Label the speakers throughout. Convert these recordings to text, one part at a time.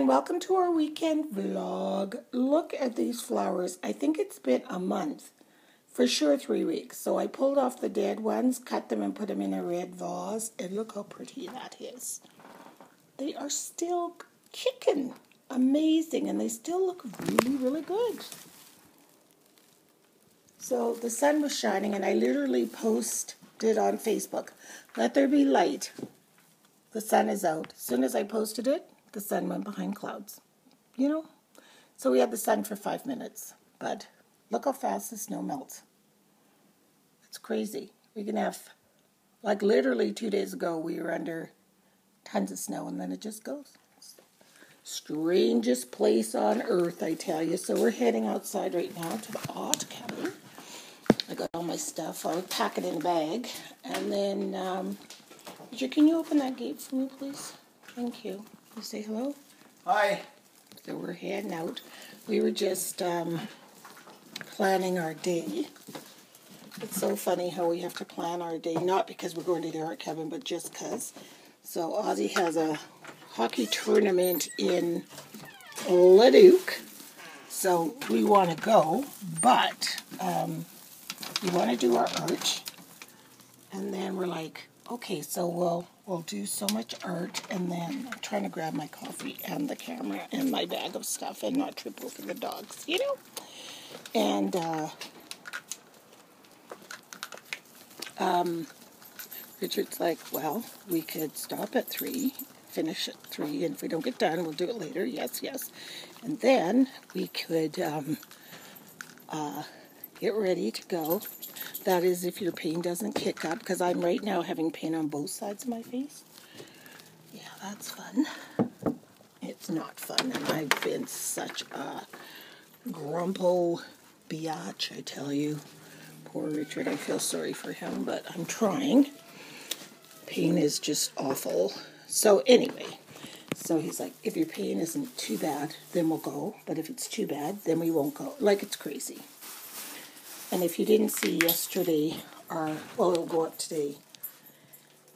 Speaker 1: Welcome to our weekend vlog. Look at these flowers. I think it's been a month, for sure 3 weeks. So I pulled off the dead ones, cut them and put them in a red vase, and look how pretty that is. They are still kicking. Amazing, and they still look really, really good. So the sun was shining, and I literally posted on Facebook, "Let there be light. The sun is out." As soon as I posted it, the sun went behind clouds, you know? So we had the sun for 5 minutes, but look how fast the snow melts. It's crazy. We can have, like literally 2 days ago, we were under tons of snow, and then it just goes. Strangest place on earth, I tell you. So we're heading outside right now to the Odd Cabin. I got all my stuff. I'll pack it in a bag. And then, Richard, can you open that gate for me, please? Thank you. You say hello?
Speaker 2: Hi.
Speaker 1: So we're heading out. We were just planning our day. It's so funny how we have to plan our day, not because we're going to the art cabin, but just because. So Ozzy has a hockey tournament in Leduc, so we want to go, but we want to do our art, and then we're like, okay, so we'll do so much art, and then I'm trying to grab my coffee and the camera and my bag of stuff and not trip over the dogs, you know? And Richard's like, well, we could stop at 3, finish at 3, and if we don't get done, we'll do it later. Yes, yes. And then we could get ready to go. That is if your pain doesn't kick up, because I'm right now having pain on both sides of my face. Yeah, that's fun. It's not fun, and I've been such a grumpo biatch, I tell you. Poor Richard, I feel sorry for him, but I'm trying. Pain is just awful. So anyway, so he's like, if your pain isn't too bad, then we'll go. But if it's too bad, then we won't go. Like, it's crazy. And if you didn't see yesterday, well, it'll go up today.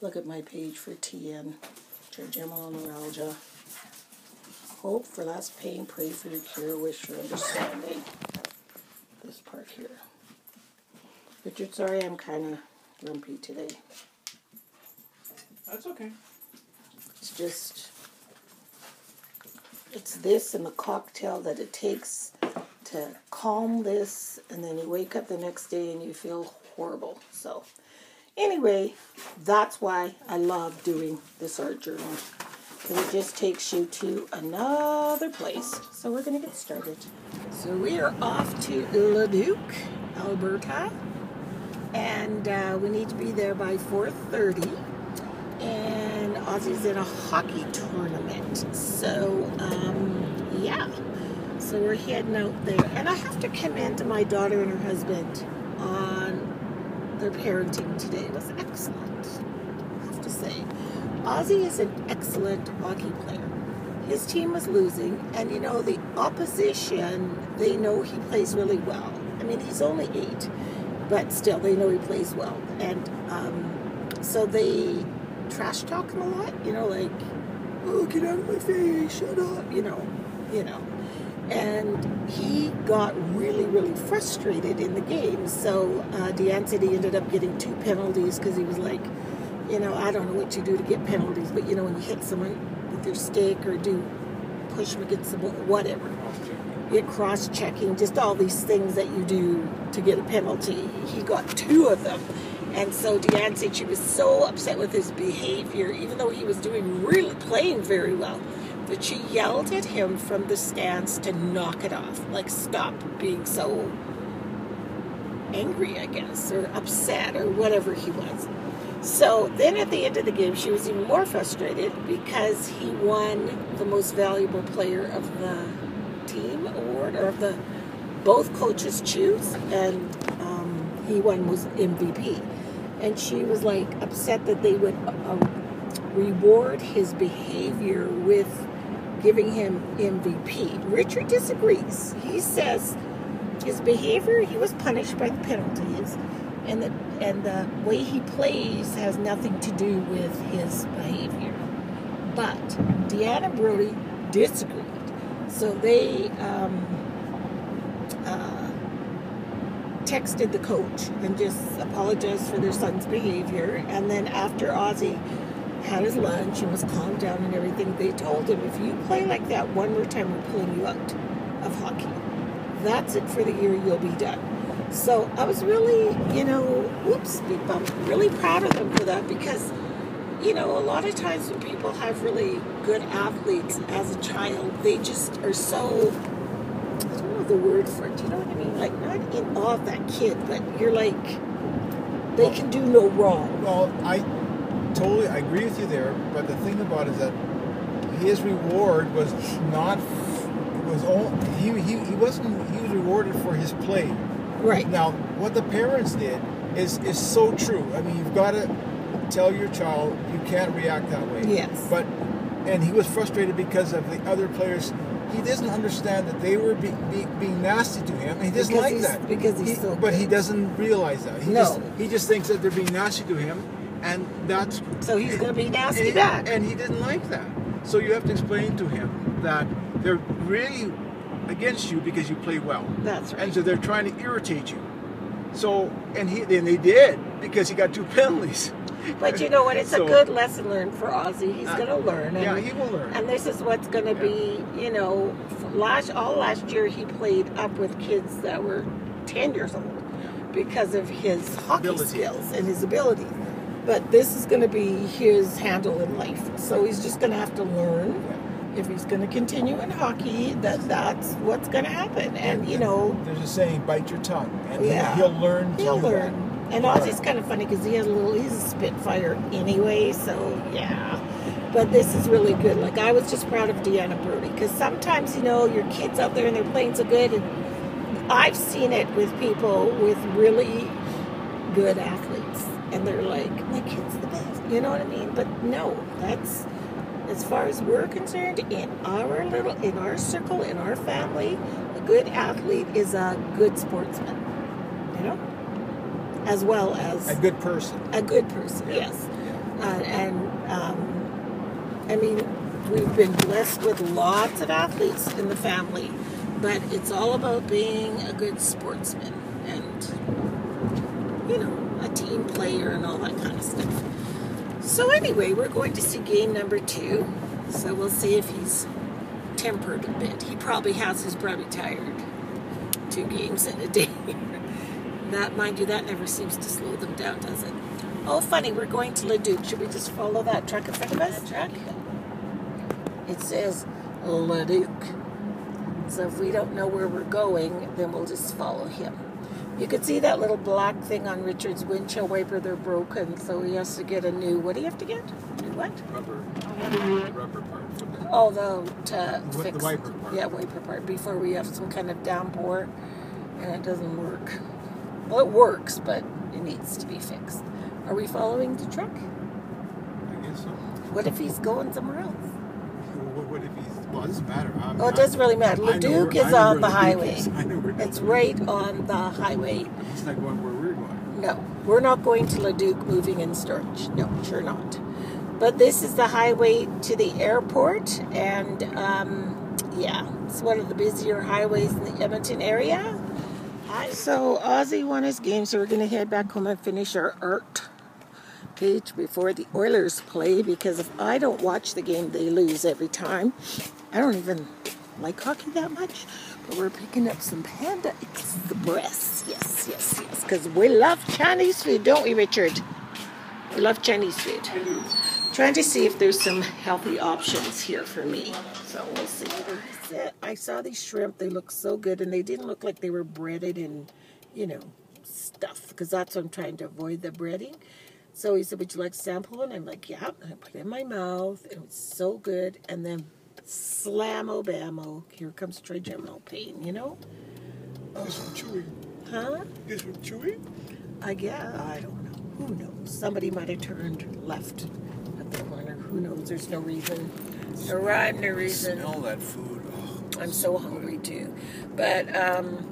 Speaker 1: Look at my page for TN, trigeminal neuralgia. Hope for less pain, pray for your cure, wish for understanding. This part here. Richard, sorry I'm kind of grumpy today.
Speaker 2: That's okay.
Speaker 1: It's just, it's this and the cocktail that it takes to calm this, and then you wake up the next day and you feel horrible. So anyway, that's why I love doing this art journal, because it just takes you to another place. So we're going to get started. So we are off to Leduc, Alberta, and we need to be there by 4:30, and Ozzy's in a hockey tournament. So yeah. So we're heading out there. And I have to commend my daughter and her husband on their parenting today. It was excellent, I have to say. Ozzy is an excellent hockey player. His team was losing, and you know, the opposition, they know he plays really well. I mean, he's only 8, but still, they know he plays well. And so they trash talk him a lot, you know, like, oh, get out of my face, shut up, you know. And he got really, really frustrated in the game. So Deanne said he ended up getting 2 penalties because he was like, you know, I don't know what you do to get penalties, but you know, when you hit someone with your stick or push them against the ball, whatever. You're cross-checking, just all these things that you do to get a penalty. He got 2 of them. And so Deanne said she was so upset with his behavior, even though he was playing very well. But she yelled at him from the stands to knock it off. Like, stop being so angry, I guess, or upset, or whatever he was. So then at the end of the game, she was even more frustrated because he won the most valuable player of the team award, or of the both coaches choose, and he won was MVP. And she was like upset that they would reward his behavior with giving him MVP. Richard disagrees. He says his behavior, he was punished by the penalties, and the way he plays has nothing to do with his behavior. But Deanna Brody disagreed. So they texted the coach and just apologized for their son's behavior. And then after Ozzy had his lunch and was calmed down and everything, they told him, if you play like that one more time, we're pulling you out of hockey. That's it for the year, you'll be done. So I was really, big bump, really proud of them for that, because, a lot of times when people have really good athletes as a child, they just are so, I don't know the word for it, you know what I mean? Like, not in awe of that kid, but you're like, they can do no wrong.
Speaker 2: Well, I agree with you there, but the thing about it is that his reward was not, he was rewarded for his play.
Speaker 1: Right.
Speaker 2: Now, what the parents did is so true. I mean, you've got to tell your child you can't react that way.
Speaker 1: Yes.
Speaker 2: And he was frustrated because of the other players. He doesn't understand that they were being nasty to him. And he doesn't like that.
Speaker 1: Because he's so
Speaker 2: But he doesn't realize that. He just thinks that they're being nasty to him, and that's...
Speaker 1: So he's going to be nasty back.
Speaker 2: And he didn't like that. So you have to explain to him that they're really against you because you play well.
Speaker 1: That's right.
Speaker 2: And so they're trying to irritate you. So, and they did, because he got 2 penalties.
Speaker 1: But you know what? It's a good lesson learned for Ozzy. He's going to learn.
Speaker 2: Yeah, he will learn.
Speaker 1: And this is what's going to be, all last year he played up with kids that were 10 years old because of his hockey skills and his ability. But this is going to be his handle in life. So he's just going to have to learn, if he's going to continue in hockey, that's what's going to happen. And,
Speaker 2: there's a saying, bite your tongue. And
Speaker 1: he'll
Speaker 2: learn to
Speaker 1: He'll
Speaker 2: do
Speaker 1: learn.
Speaker 2: that.
Speaker 1: And Ozzy's kind of funny because he's a spitfire anyway, so yeah. But this is really good. Like, I was just proud of Deanna Brody, because sometimes, your kids out there and they're playing so good, and I've seen it with people with really good athletes, and they're like, my kid's the best, you know what I mean? But no, that's, as far as we're concerned, in our circle, in our family, a good athlete is a good sportsman, as well as
Speaker 2: a good person.
Speaker 1: A good person, yes. I mean, we've been blessed with lots of athletes in the family, but it's all about being a good sportsman and, a team player and all that kind of stuff. So anyway, we're going to see game number 2. So we'll see if he's tempered a bit. He probably has his probably tired 2 games in a day. That, mind you, that never seems to slow them down, does it? Oh, funny, we're going to Leduc. Should we just follow that truck in front of us? It says Leduc. So if we don't know where we're going, then we'll just follow him. You can see that little black thing on Richard's windshield wiper. They're broken, so he has to get a new... What do you have to get? New what?
Speaker 2: Rubber part.
Speaker 1: Oh, to fix
Speaker 2: the wiper part.
Speaker 1: Yeah, wiper part. Before we have some kind of downpour, and it doesn't work. Well, it works, but it needs to be fixed. Are we following the truck?
Speaker 2: I guess so.
Speaker 1: What if he's going somewhere else?
Speaker 2: What if he's... Well, it doesn't matter.
Speaker 1: It doesn't really matter. Leduc is on the highway.
Speaker 2: It's
Speaker 1: right on the highway.
Speaker 2: It's not going where we're going.
Speaker 1: No, we're not going to Leduc moving in storage. No, sure not. But this is the highway to the airport, and it's one of the busier highways in the Edmonton area. So Ozzy won his game, so we're going to head back home and finish our art page before the Oilers play, because if I don't watch the game, they lose every time. I don't even like hockey that much, but we're picking up some Panda Express. Yes, because we love Chinese food, don't we, Richard? We love Chinese food. Trying to see if there's some healthy options here for me. So we'll see. I saw these shrimp. They look so good, and they didn't look like they were breaded in, stuff, because that's what I'm trying to avoid, the breading. So he said, would you like to sample? And I'm like, yeah. And I put it in my mouth. It was so good. And then slam-o-bam-o. Here comes trigeminal pain,
Speaker 2: Just from chewing.
Speaker 1: Huh?
Speaker 2: Just from chewing?
Speaker 1: I guess. I don't know. Who knows? Somebody might have turned left at the corner. Who knows? There's no reason. No rhyme, no reason.
Speaker 2: Smell that food. Oh,
Speaker 1: I'm so hungry too. But,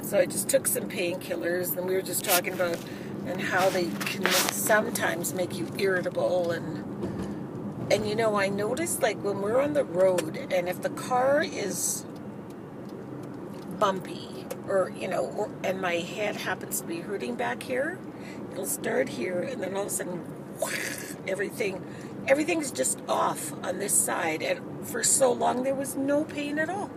Speaker 1: so I just took some painkillers, and we were just talking about and how they can sometimes make you irritable. And you know, I noticed, like, when we're on the road, and if the car is bumpy, or, you know, and my head happens to be hurting back here, it'll start here, and then all of a sudden, everything's just off on this side. And for so long, there was no pain at all.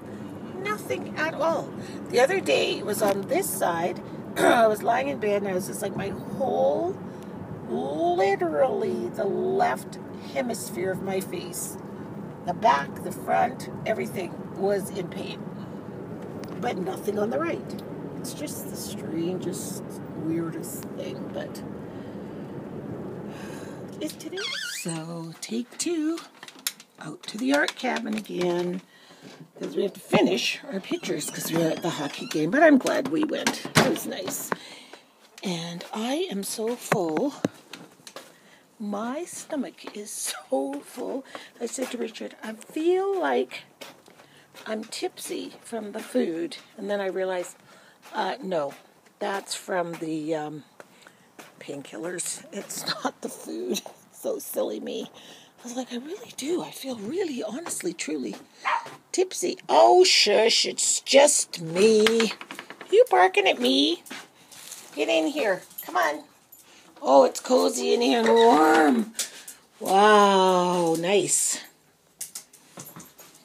Speaker 1: Nothing at all. The other day, it was on this side. I was lying in bed, and I was just like, my whole, literally, the left hemisphere of my face, the back, the front, everything was in pain. But nothing on the right. It's just the strangest, weirdest thing, but it's today. So, take 2, out to the art cabin again, because we have to finish our pictures because we were at the hockey game, but I'm glad we went. It was nice. And I am so full. My stomach is so full. I said to Richard, I feel like I'm tipsy from the food. And then I realized, no, that's from the painkillers. It's not the food. So silly me. I was like, I really do. I feel really, honestly, truly tipsy. Oh, shush, it's just me. You barking at me? Get in here. Come on. Oh, it's cozy in here and warm. Wow, nice.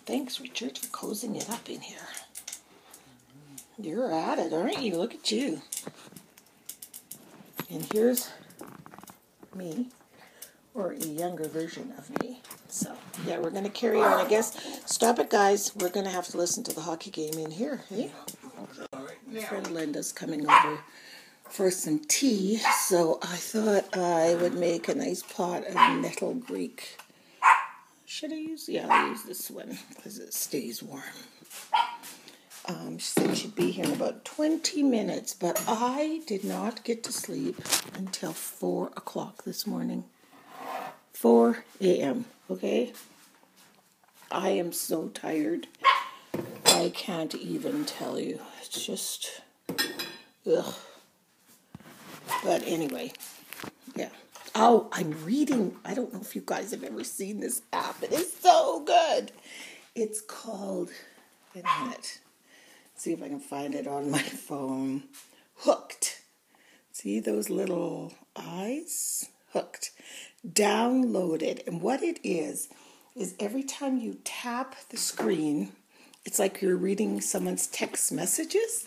Speaker 1: Thanks, Richard, for cozying it up in here. You're at it, aren't you? Look at you. And here's me, or a younger version of me. So, yeah, we're going to carry on, I guess. Stop it, guys. We're going to have to listen to the hockey game in here, hey? My friend Linda's coming over for some tea, so I thought I would make a nice pot of nettle Greek. Should I use? Yeah, I'll use this one because it stays warm. She said she'd be here in about 20 minutes, but I did not get to sleep until 4 o'clock this morning. 4 a.m., okay? I am so tired. I can't even tell you. It's just, ugh. But anyway, yeah. Oh, I'm reading. I don't know if you guys have ever seen this app. It is so good. It's called, wait a minute. See if I can find it on my phone. Hooked. See those little eyes? Hooked. Download it. And what it is every time you tap the screen, it's like you're reading someone's text messages.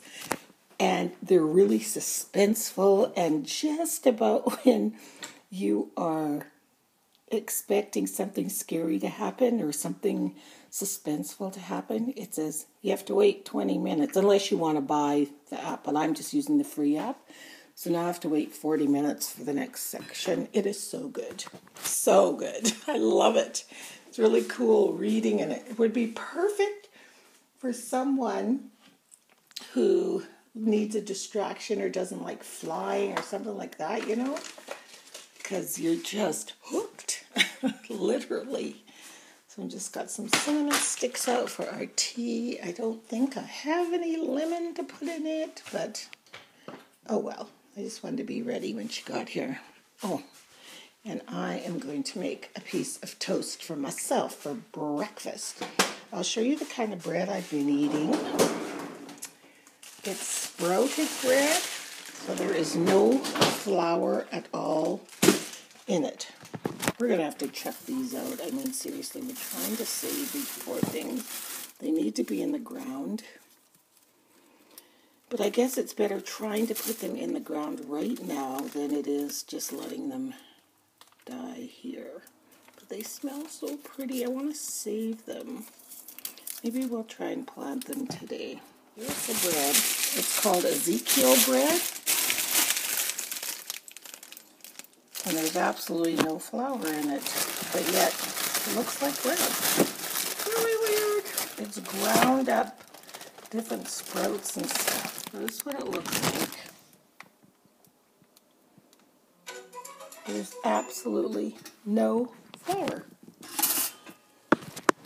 Speaker 1: And they're really suspenseful, and just about when you are expecting something scary to happen or something suspenseful to happen, it says you have to wait 20 minutes unless you want to buy the app. But I'm just using the free app. So now I have to wait 40 minutes for the next section. It is so good. So good. I love it. It's really cool reading, and it would be perfect for someone who needs a distraction or doesn't like flying or something like that, you know, because you're just hooked, literally. So I just got some cinnamon sticks out for our tea. I don't think I have any lemon to put in it, but oh well. I just wanted to be ready when she got here. Oh, and I am going to make a piece of toast for myself for breakfast. I'll show you the kind of bread I've been eating. It's sprouted bread, so there is no flour at all in it. We're going to have to check these out. I mean, seriously, we're trying to save these poor things. They need to be in the ground. But I guess it's better trying to put them in the ground right now than it is just letting them die here. But they smell so pretty. I want to save them. Maybe we'll try and plant them today. Here's the bread. It's called Ezekiel bread. And there's absolutely no flour in it. But yet, it looks like bread. Really weird. It's ground up different sprouts and stuff. This is what it looks like. There's absolutely no flower.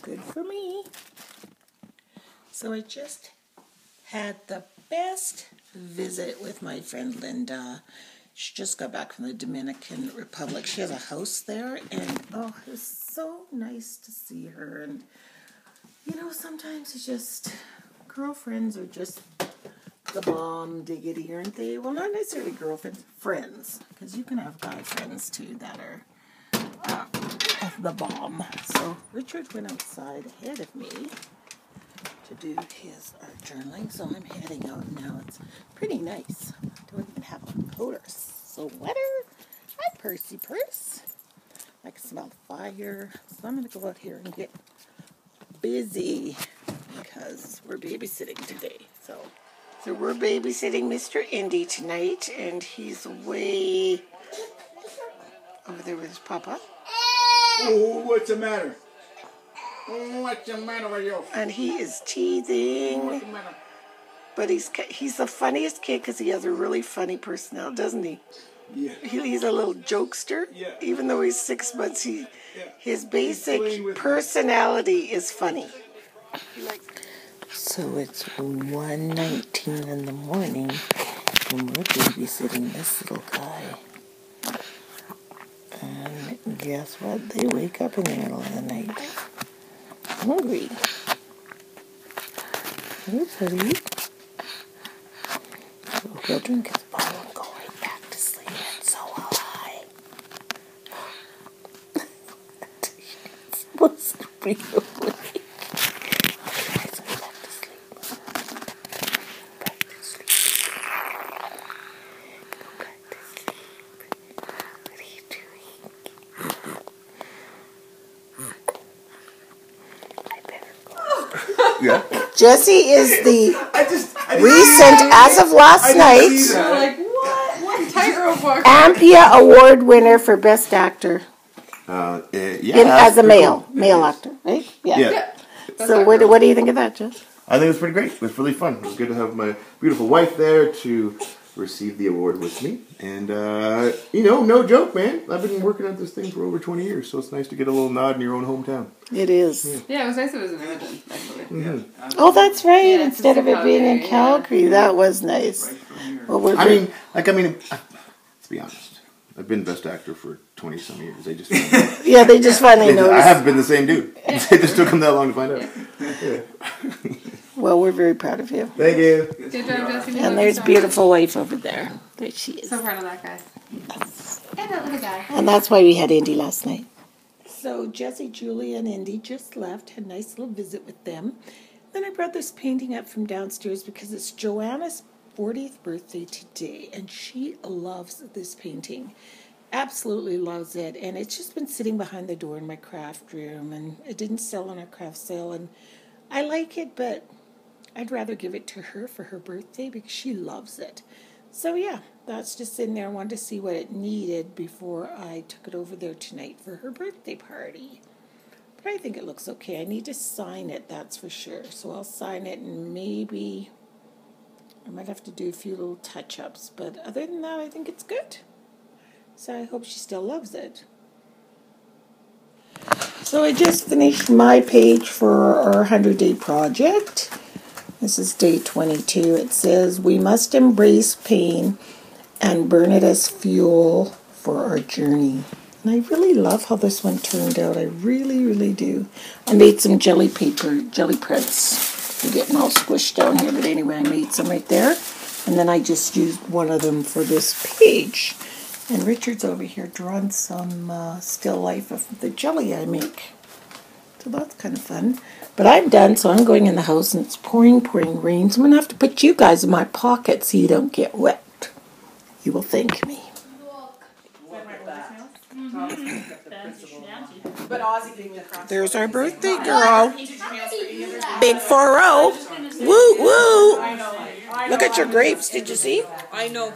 Speaker 1: Good for me. So I just had the best visit with my friend Linda. She just got back from the Dominican Republic. She has a house there, and oh, it was so nice to see her. And you know, sometimes it's just, girlfriends are just the bomb diggity, aren't they? Well, not necessarily girlfriends, friends, because you can have guy friends too that are the bomb. So Richard went outside ahead of me to do his art journaling, so I'm heading out now. It's pretty nice. Don't even have a coat or sweater. Hi, Percy Purse. I can smell the fire, so I'm going to go out here and get busy because we're babysitting today. So we're babysitting Mr. Indy tonight, and he's way over there with his papa.
Speaker 2: Oh, what's the matter? What's the matter with you?
Speaker 1: And he is teething.
Speaker 2: What's the matter?
Speaker 1: But he's the funniest kid because he has a really funny personality, doesn't he?
Speaker 2: Yeah.
Speaker 1: He's a little jokester.
Speaker 2: Yeah.
Speaker 1: Even though he's 6 months, his basic personality is funny. So it's 1:19 in the morning, and we're babysitting this little guy. And guess what? They wake up in the middle of the night, hungry. Hey, buddy. So he'll drink his bottle and go right back to sleep, and so will I. He's supposed to be awake. Let's go back to sleep. Go back to sleep. Go back to sleep. What are you doing? I better go.
Speaker 3: Yeah.
Speaker 1: Jesse is the recent, as of last night,
Speaker 4: We're like, what tightrope walk?
Speaker 1: Ampia Award winner for Best Actor
Speaker 3: Yeah.
Speaker 1: as a male actor, right?
Speaker 3: Yeah.
Speaker 1: So what do you think of that, Jess?
Speaker 3: I think it was pretty great. It was really fun. It was good to have my beautiful wife there to receive the award with me. And, no joke, man. I've been working on this thing for over 20 years, so it's nice to get a little nod in your own hometown.
Speaker 1: It is.
Speaker 4: Yeah, it was nice it was in Edmonton, actually.
Speaker 3: Mm-hmm.
Speaker 1: Oh, that's right.
Speaker 4: Yeah,
Speaker 1: Instead of it being in
Speaker 4: Calgary,
Speaker 1: Calgary, that was nice. Well,
Speaker 3: Let's be honest. I've been Best Actor for 20-some years. They just
Speaker 1: they just finally
Speaker 3: I
Speaker 1: noticed.
Speaker 3: haven't been the same dude. It just took them that long to find out. Yeah.
Speaker 1: Well, we're very proud of you.
Speaker 3: Thank you.
Speaker 4: Good job, Jesse.
Speaker 1: And there's beautiful wife over there. There she is.
Speaker 4: So proud of that guy. And that little guy.
Speaker 1: And that's why we had Indy last night. So Jesse, Julie, and Indy just left. Had a nice little visit with them. Then I brought this painting up from downstairs because it's Joanna's 40th birthday today, and she loves this painting. Absolutely loves it. And it's just been sitting behind the door in my craft room, and it didn't sell on our craft sale. And I like it, but I'd rather give it to her for her birthday because she loves it. So yeah, that's just in there. I wanted to see what it needed before I took it over there tonight for her birthday party. But I think it looks okay. I need to sign it, that's for sure. So I'll sign it, and maybe I might have to do a few little touch-ups. But other than that, I think it's good. So I hope she still loves it. So I just finished my page for our 100-day project. This is day 22. It says, we must embrace pain and burn it as fuel for our journey. And I really love how this one turned out. I really, really do. I made some jelly prints. They're getting all squished down here, but anyway, I made some right there. And then I just used one of them for this page. And Richard's over here drawing some still life of the jelly I make. So that's kind of fun. But I'm done, so I'm going in the house, and it's pouring rain. So I'm going to have to put you guys in my pocket so you don't get wet. You will thank me. There's our birthday girl. Big 4-0. Woo, woo. Look at your grapes. Did you see?
Speaker 5: I know.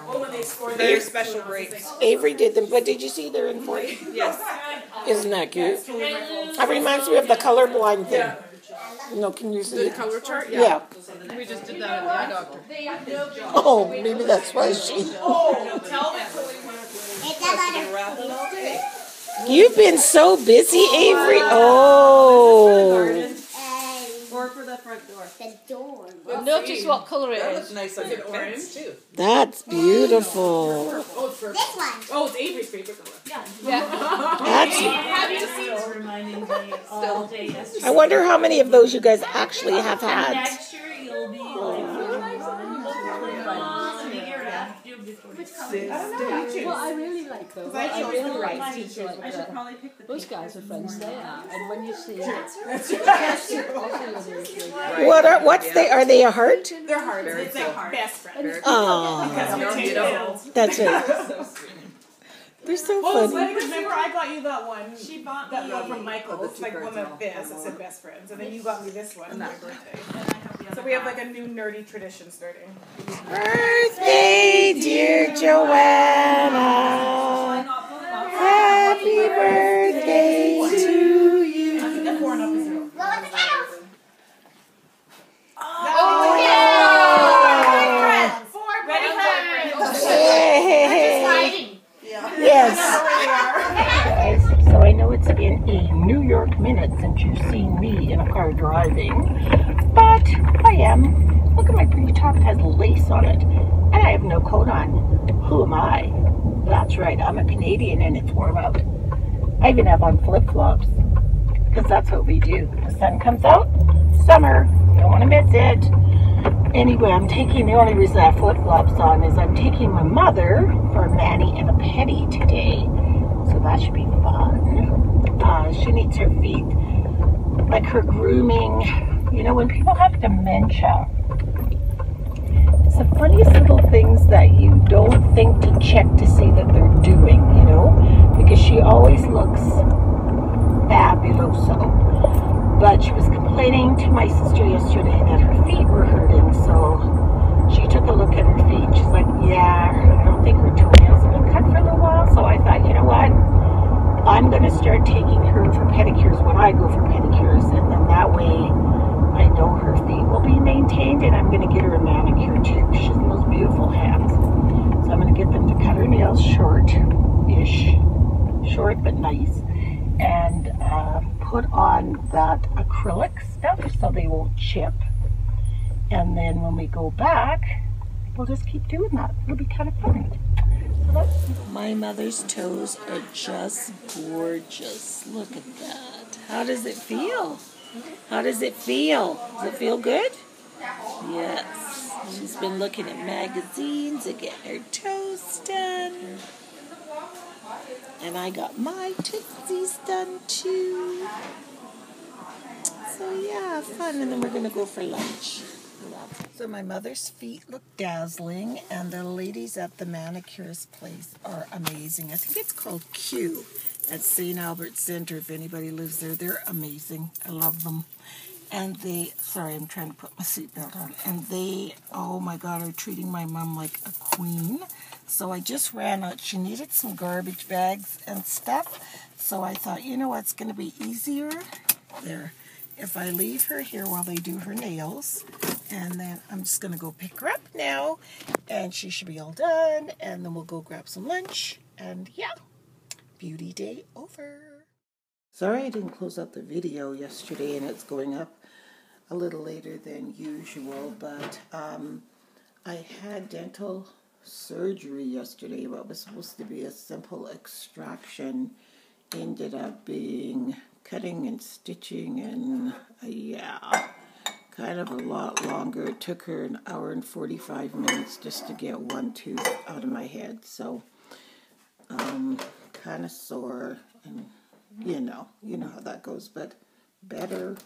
Speaker 5: Very special grapes.
Speaker 1: Avery did them, but did you see they're in 40?
Speaker 5: Yes.
Speaker 1: Isn't that cute? That reminds me of the colorblind thing. No, can you see
Speaker 5: The
Speaker 1: it?
Speaker 5: color chart?
Speaker 1: Yeah.
Speaker 5: We just did that at the eye doctor.
Speaker 1: Oh, maybe that's why she...
Speaker 5: It's rapping all day.
Speaker 1: You've been so busy, Avery. Oh.
Speaker 4: Or for the front door.
Speaker 6: The door.
Speaker 7: Notice what colour it
Speaker 5: That
Speaker 7: is.
Speaker 5: looks nice on your orange too.
Speaker 1: That's beautiful.
Speaker 5: Oh, it's purple.
Speaker 6: This one.
Speaker 5: Oh, it's Avery's favorite color.
Speaker 1: That's...
Speaker 8: Reminding me all day yesterday.
Speaker 1: I wonder how many of those you guys actually have had.
Speaker 8: Next year you'll be like, figure it out.
Speaker 7: Well, I really like those. I really like teachers like that.
Speaker 8: Probably pick the
Speaker 7: Those guys are friends they are. And when you see
Speaker 1: Are they a heart?
Speaker 5: They're hard.
Speaker 8: It's like hard. Best friend.
Speaker 1: Oh, that's right. They're so funny.
Speaker 9: Remember, I got you that one.
Speaker 8: She bought
Speaker 9: That
Speaker 8: me
Speaker 9: one from Michael. That's like
Speaker 5: birds
Speaker 9: one
Speaker 5: are
Speaker 9: of
Speaker 5: all
Speaker 9: this. It said best friends, and then you got me this one on my birthday.
Speaker 8: and I have the other
Speaker 9: So we have like a new nerdy tradition starting.
Speaker 1: Birthday, dear Joanna. Happy birthday to you.
Speaker 9: The 4 and up is 0.
Speaker 6: Roll the kettle.
Speaker 1: Yes. Guys, so I know it's been a New York minute since you've seen me in a car driving, but I am. Look at my pretty top, it has lace on it, and I have no coat on. Who am I? That's right, I'm a Canadian and it's warm out. I even have on flip-flops, because that's what we do. The sun comes out, summer, don't want to miss it. Anyway, the only reason I have flip-flops on is I'm taking my mother for a mani and a pedi today. So that should be fun. She needs her feet, like her grooming. You know, when people have dementia, it's the funniest little things that you don't think to check to see that they're doing, you know? Because she always looks fabuloso. But she was complaining to my sister yesterday that her feet were hurting, so she took a look at her feet. She's like, yeah, I don't think her toenails have been cut for a little while, so I thought, you know what? I'm going to start taking her for pedicures when I go for pedicures, and then that way I know her feet will be maintained, and I'm going to get her a manicure too. She has the most beautiful hands. So I'm going to get them to cut her nails short-ish, short but nice, and put on that acrylic stuff so they won't chip. And then when we go back, we'll just keep doing that. It'll be kind of fun. My mother's toes are just gorgeous. Look at that. How does it feel? How does it feel? Does it feel good? Yes. She's been looking at magazines and getting her toes done. And I got my tootsies done too. So yeah, fun. And then we're going to go for lunch. So my mother's feet look dazzling, and the ladies at the manicurist place are amazing. I think it's called Q at St. Albert Center. If anybody lives there, they're amazing. I love them. And they, sorry, I'm trying to put my seatbelt on. And they, oh my God, are treating my mom like a queen. So I just ran out. She needed some garbage bags and stuff. So I thought, you know what's going to be easier? There. If I leave her here while they do her nails, and then I'm just going to go pick her up now, and she should be all done, and then we'll go grab some lunch, and yeah, beauty day over. Sorry I didn't close out the video yesterday, and it's going up a little later than usual, but I had dental surgery yesterday. What was supposed to be a simple extraction ended up being cutting and stitching, and yeah, kind of a lot longer. It took her an hour and 45 minutes just to get one tooth out of my head, so kind of sore, and you know how that goes, but better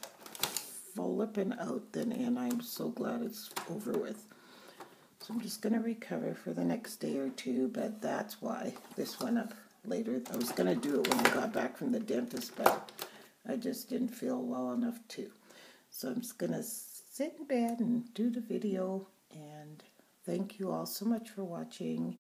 Speaker 1: flipping out than in. I'm so glad it's over with. So I'm just going to recover for the next day or two, but that's why this went up later. I was going to do it when I got back from the dentist, but I just didn't feel well enough to. So I'm just going to sit in bed and do the video, and thank you all so much for watching.